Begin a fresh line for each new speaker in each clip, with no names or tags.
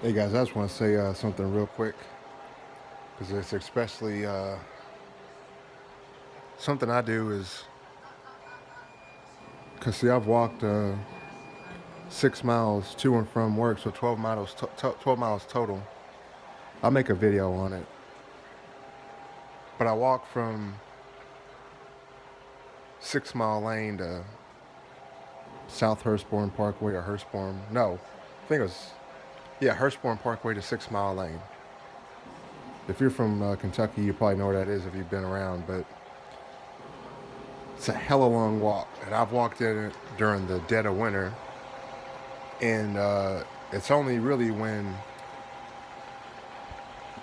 Hey guys, I just want to say something real quick because it's especially something I do is because see I've walked 6 miles to and from work, so 12 miles total. I'll make a video on it, but I walk from 6 Mile Lane to South Hurstbourne Parkway or Hurstbourne. No, I think it was Hurstbourne Parkway to 6 Mile Lane. If you're from Kentucky, you probably know where that is if you've been around, but it's a hella long walk, and I've walked in it during the dead of winter, and it's only really when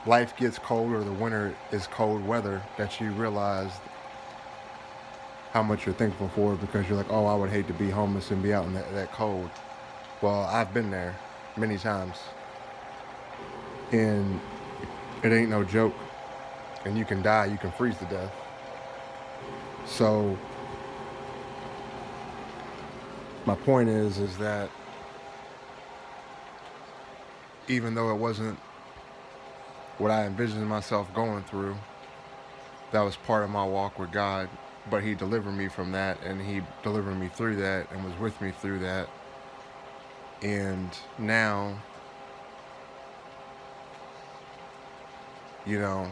life gets cold or the winter is cold weather that you realize how much you're thankful for because you're like, oh, I would hate to be homeless and be out in that cold. Well, I've been there many times, and it ain't no joke. And you can die, you can freeze to death. So my point is that even though it wasn't what I envisioned myself going through, that was part of my walk with God. But He delivered me from that, and He delivered me through that, and was with me through that. And now, you know,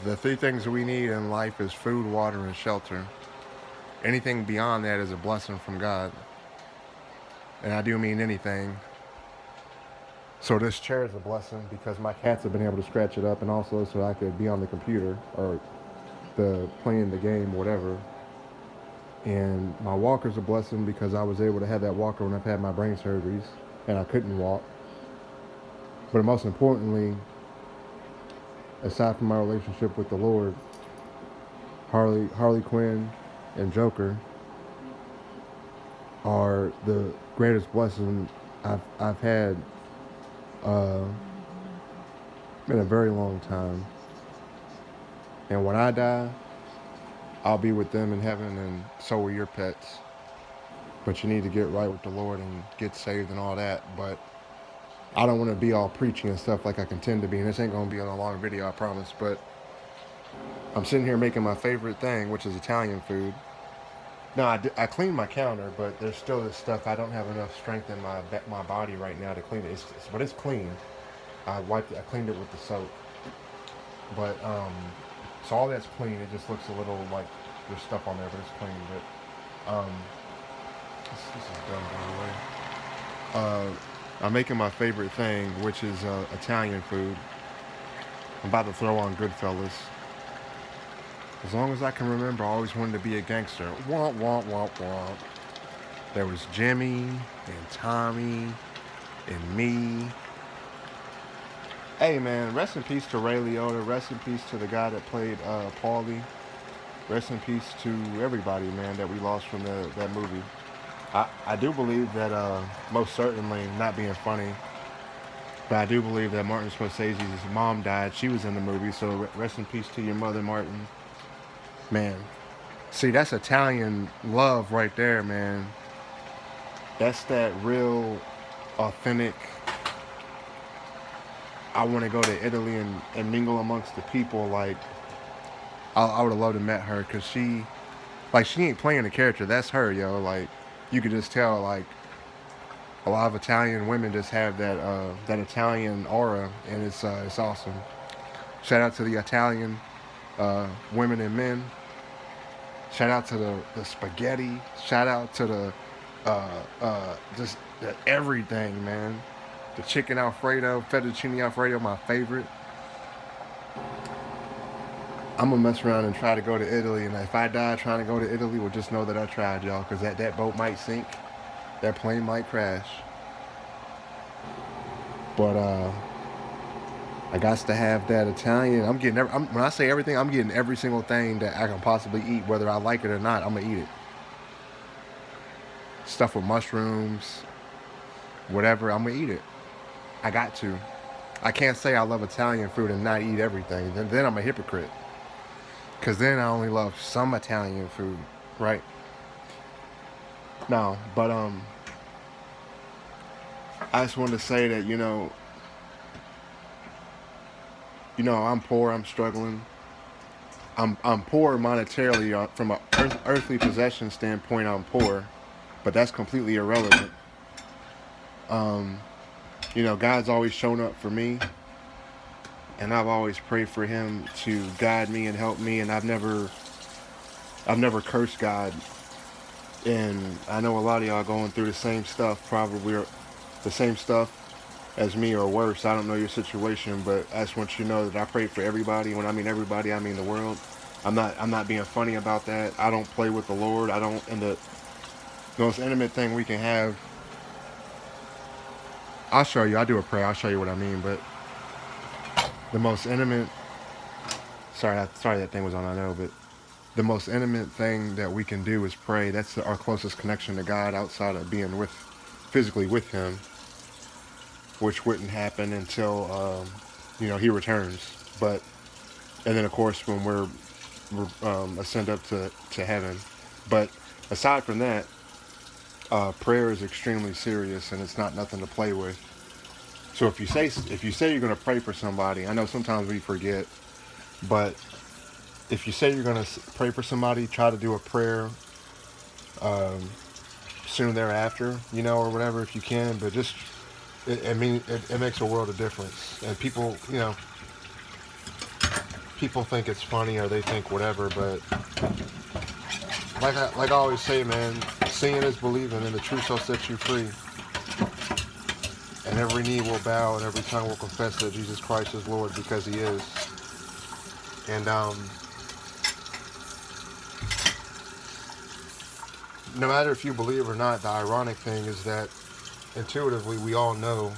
the three things that we need in life is food, water, and shelter. Anything beyond that is a blessing from God. And I do mean anything. So this chair is a blessing because my cats have been able to scratch it up, and also so I could be on the computer or the playing the game, whatever. And my walker's a blessing because I was able to have that walker when I've had my brain surgeries and I couldn't walk. But most importantly, aside from my relationship with the Lord, Harley Quinn and Joker are the greatest blessing I've had uh, in a very long time. And when I die, I'll be with them in heaven, and so will your pets. But you need to get right with the Lord and get saved and all that. But I don't want to be all preaching and stuff like I contend to be. And this ain't going to be on a long video, I promise. But I'm sitting here making my favorite thing, which is Italian food. No, I cleaned my counter, but there's still this stuff. I don't have enough strength in my body right now to clean it. But it's clean. I cleaned it with the soap. But so all that's clean. It just looks a little like there's stuff on there, but it's clean. But this is done by the way. I'm making my favorite thing, which is Italian food. I'm about to throw on Goodfellas. As long as I can remember, I always wanted to be a gangster. Womp womp womp womp. There was Jimmy and Tommy and me. Hey man, rest in peace to Ray Liotta. Rest in peace to the guy that played Paulie. Rest in peace to everybody, man, that we lost from that movie. I do believe that, most certainly, not being funny, but I do believe that Martin Scorsese's mom died. She was in the movie, so rest in peace to your mother, Martin. Man, see, that's Italian love right there, man. That's that real, authentic. I want to go to Italy and mingle amongst the people. Like, I would have loved to met her because she ain't playing the character. That's her, yo. Like, you could just tell, like, a lot of Italian women just have that Italian aura, and it's awesome. Shout out to the Italian women and men. Shout out to the spaghetti. Shout out to the just the everything, man. The chicken Alfredo, fettuccine Alfredo, my favorite. I'm gonna mess around and try to go to Italy, and if I die trying to go to Italy, well, just know that I tried, y'all, because that boat might sink, that plane might crash. But I got to have that Italian. When I say everything, I'm getting every single thing that I can possibly eat, whether I like it or not. I'm gonna eat it. Stuff with mushrooms, whatever. I'm gonna eat it. I got to. I can't say I love Italian food and not eat everything. Then I'm a hypocrite. Because then I only love some Italian food, right? No, but I just wanted to say that I'm poor, I'm struggling, I'm poor monetarily from an earthly possession standpoint. I'm poor, but that's completely irrelevant. Um, God's always shown up for me, and I've always prayed for Him to guide me and help me, and I've never cursed God. And I know a lot of y'all going through the same stuff, probably the same stuff as me or worse. I don't know your situation, but I just want you to know that I pray for everybody. When I mean everybody, I mean the world. I'm not being funny about that. I don't play with the Lord. I don't. And the most intimate thing we can have, I'll show you. I do a prayer. I'll show you what I mean. But the most intimate. Sorry that thing was on. I know, but the most intimate thing that we can do is pray. That's our closest connection to God outside of being physically with Him, which wouldn't happen until He returns. But and then of course when we're ascend up to heaven. But aside from that, prayer is extremely serious and it's not nothing to play with. So if you say you're going to pray for somebody, I know sometimes we forget, but if you say you're going to pray for somebody, try to do a prayer um, soon thereafter, or whatever if you can. But just it makes a world of difference. And people think it's funny or they think whatever, but like I always say, man, seeing is believing, and the truth shall set you free. And every knee will bow, and every tongue will confess that Jesus Christ is Lord, because He is. And no matter if you believe or not, the ironic thing is that intuitively we all know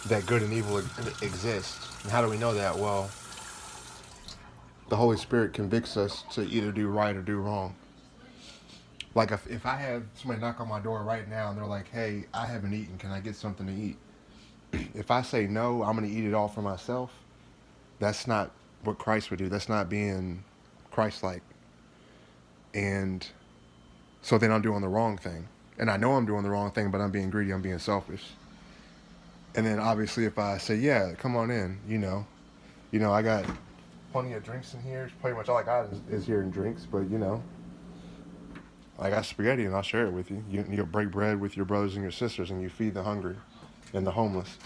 that good and evil exists. And how do we know that? Well, the Holy Spirit convicts us to either do right or do wrong. Like if I have somebody knock on my door right now and they're like, hey, I haven't eaten, can I get something to eat? If I say no, I'm going to eat it all for myself, that's not what Christ would do. That's not being Christ-like. And so then I'm doing the wrong thing. And I know I'm doing the wrong thing, but I'm being greedy, I'm being selfish. And then obviously if I say, yeah, come on in, I got plenty of drinks in here. Pretty much all I got is here in drinks, but I got spaghetti and I'll share it with you. You break bread with your brothers and your sisters and you feed the hungry and the homeless.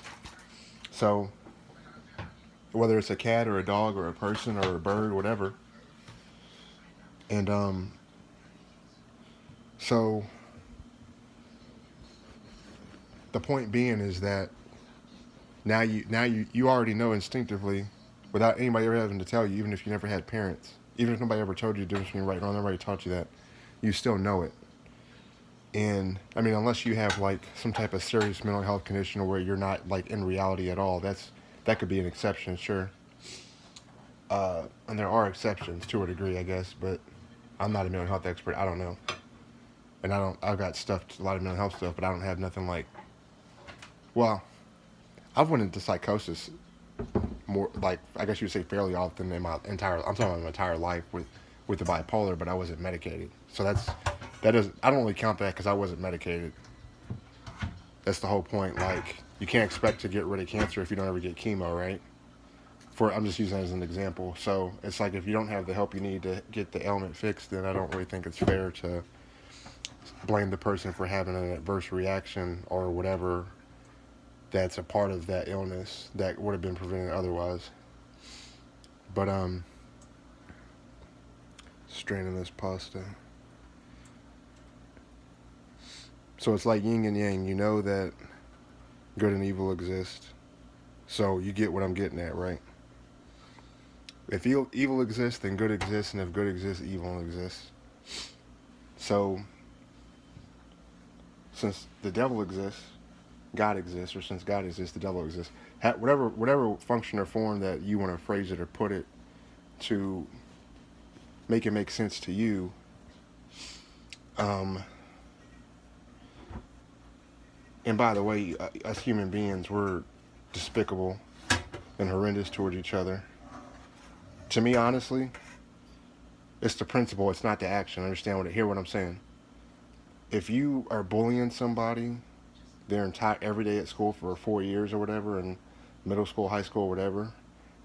So whether it's a cat or a dog or a person or a bird, whatever. And so the point being is that now you already know instinctively, without anybody ever having to tell you, even if you never had parents, even if nobody ever told you the difference between right and wrong, nobody taught you that, you still know it. And I mean, unless you have like some type of serious mental health condition where you're not like in reality at all, that could be an exception, sure. And there are exceptions to a degree, I guess, but I'm not a mental health expert. I don't know. And I've got a lot of mental health stuff, but I don't have nothing like, well, I've went into psychosis more, like, I guess you would say fairly often I'm talking about my entire life with the bipolar, but I wasn't medicated. So I don't really count that because I wasn't medicated. That's the whole point. Like, you can't expect to get rid of cancer if you don't ever get chemo, right? I'm just using that as an example. So it's like if you don't have the help you need to get the ailment fixed, then I don't really think it's fair to blame the person for having an adverse reaction or whatever that's a part of that illness that would have been prevented otherwise. But straining this pasta. So it's like yin and yang. You know that good and evil exist. So you get what I'm getting at, right? If evil exists, then good exists, and if good exists, evil exists. So since the devil exists, God exists, or since God exists, the devil exists. Whatever function or form that you want to phrase it or put it to make it make sense to you. And by the way, us human beings, we're despicable and horrendous towards each other. To me, honestly, it's the principle. It's not the action. Hear what I'm saying? if you are bullying somebody their entire every day at school for 4 years or whatever, in middle school, high school, whatever,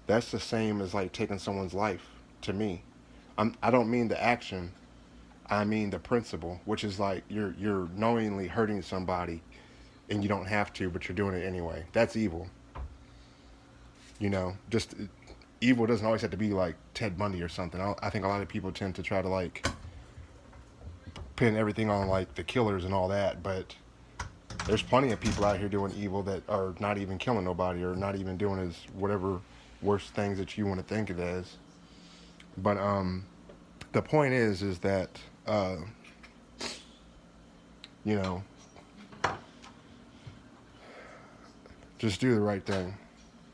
that's the same as like taking someone's life. To me, I don't mean the action. I mean the principle, which is like you're knowingly hurting somebody and you don't have to, but you're doing it anyway. That's evil. Just evil doesn't always have to be like Ted Bundy or something. I think a lot of people tend to try to like pin everything on like the killers and all that, but there's plenty of people out here doing evil that are not even killing nobody or not even doing as whatever worst things that you want to think it as. But the point is that you know just do the right thing.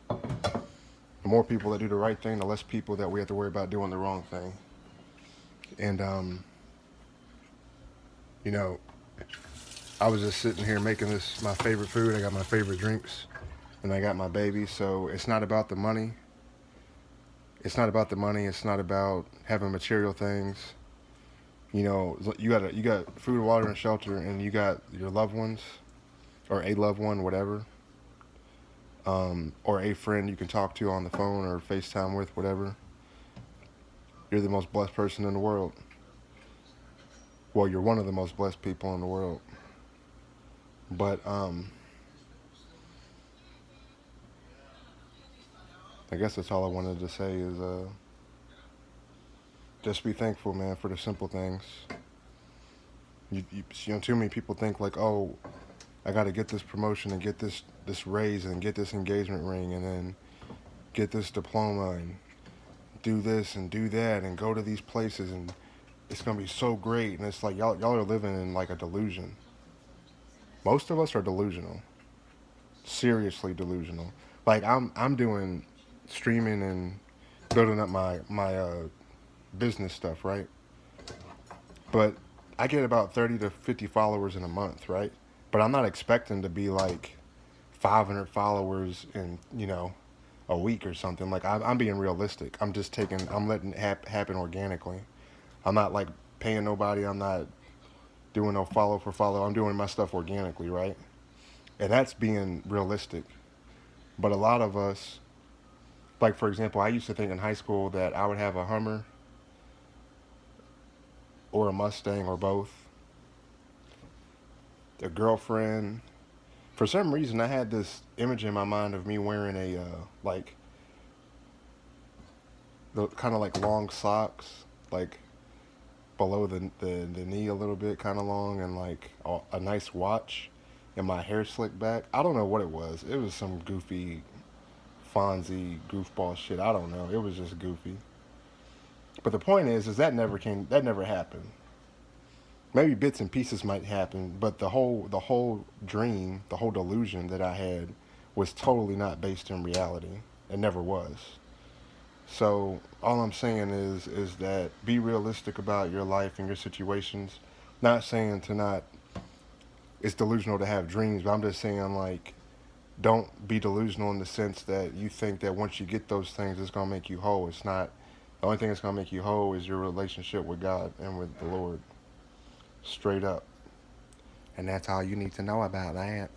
The more people that do the right thing, the less people that we have to worry about doing the wrong thing. And you know, I was just sitting here making this my favorite food. I got my favorite drinks, and I got my baby. So it's not about the money. It's not about the money. It's not about having material things. You got food, water, and shelter, and you got your loved ones, or a loved one, whatever, or a friend you can talk to on the phone or FaceTime with, whatever. You're the most blessed person in the world. Well, you're one of the most blessed people in the world. But I guess that's all I wanted to say is just be thankful, man, for the simple things. Too many people think like, oh, I got to get this promotion and get this raise and get this engagement ring and then get this diploma and do this and do that and go to these places and it's gonna be so great. And it's like y'all are living in like a delusion. Most of us are delusional, seriously delusional. Like I'm doing streaming and building up my business stuff, right? But I get about 30 to 50 followers in a month, right? But I'm not expecting to be like 500 followers in a week or something. Like I'm being realistic. I'm letting it happen organically. I'm not like paying nobody. I'm not doing no follow for follow. I'm doing my stuff organically, right? And that's being realistic. But a lot of us, like for example, I used to think in high school that I would have a Hummer or a Mustang or both, a girlfriend. For some reason, I had this image in my mind of me wearing a like the kind of like long socks, like below the knee a little bit, kind of long, and like a nice watch, and my hair slicked back. I don't know what it was. It was some goofy Fonzie goofball shit. I don't know. It was just goofy. But the point is that never came. That never happened. Maybe bits and pieces might happen, but the whole dream, the whole delusion that I had was totally not based in reality. It never was. So all I'm saying is that be realistic about your life and your situations. Not saying to not it's delusional to have dreams, but I'm just saying like don't be delusional in the sense that you think that once you get those things it's gonna make you whole. It's not. The only thing that's gonna make you whole is your relationship with God and with the Lord. Straight up. And that's all you need to know about that.